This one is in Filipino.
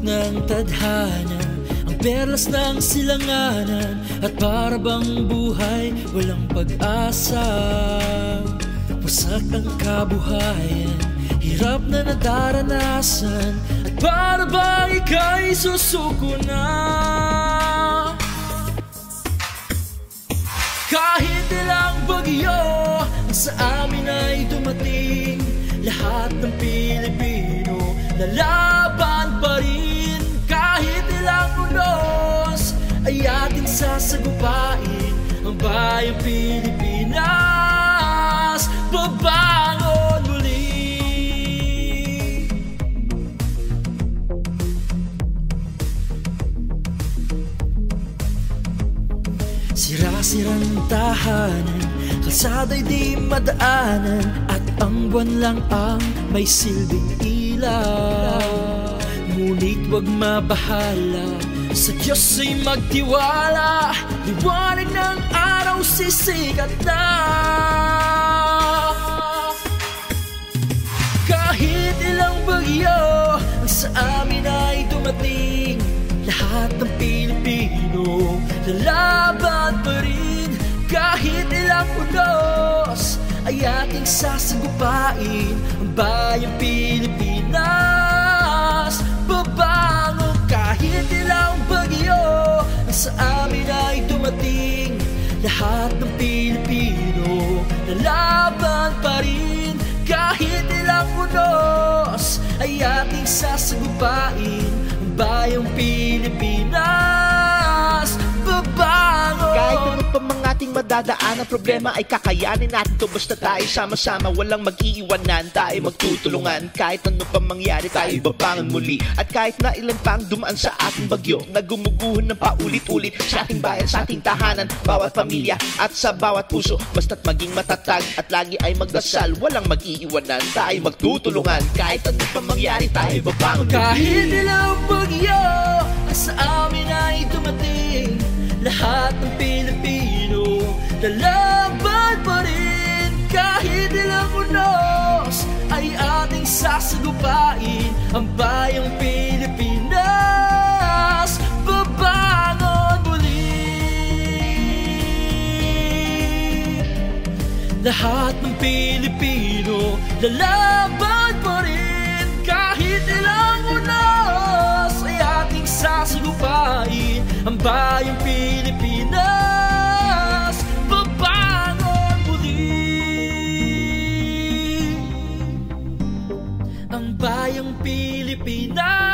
ng tadhana, ang perlas ng silanganan, at para bang buhay walang pag-asa. Wasak ang kabuhayan, hirap na nadaranasan, at para bang ika'y susuko na. Kahit ilang bagyo ang sa amin ay dumating, lahat ng Pilipino lalaban pa rin. Kahit ilang unos ay ating sasagupain, ang bayang Pilipinas babangon muli. Sira-sirang tahanan, kalsada'y di madaanan, at ang buwan lang ang may silbing ilaw. Ngunit wag mabahala, sa Diyos ay magtiwala, liwanag ng araw sisikat na. Kahit ilang bagyo ang sa amin ay dumating, lahat ng Pilipino lalaban pa rin. Kahit ilang unos ay ating sasagupain, ang bayang Pilipinas babangon. Kahit ilang bagyo ang sa amin ay dumating, lahat ng Pilipino lalaban pa rin. Kahit ilang unos ay ating sasagupain, ang bayang Pilipinas babangon. Kahit ano pa mga ating madadaan, ang problema ay kakayanin natin to. Basta tayo sama-sama, walang mag-iiwanan, tayo magtutulungan. Kahit ano pa mangyari, tayo babangon muli. At kahit na ilan pang dumaan sa ating bagyo, na gumuguhon ng paulit-ulit sa ating bayan, sa ating tahanan, bawat pamilya at sa bawat puso, basta't maging matatag at lagi ay magdasal, walang mag-iiwanan, tayo magtutulungan. Kahit ano pa mangyari, tayo babangon muli. Kahit ilang bagyo ang sa amin ay dumating, lahat ng Pilipino lalaban pa rin. Kahit ilang unos ay ating sasagupain, ang bayang Pilipinas babangon muli. Lahat ng Pilipino lalaban pa rin. Kahit ilang unos ay ating sasagupain, ang bayang Pilipinas babangon muli. Ang bayang Pilipinas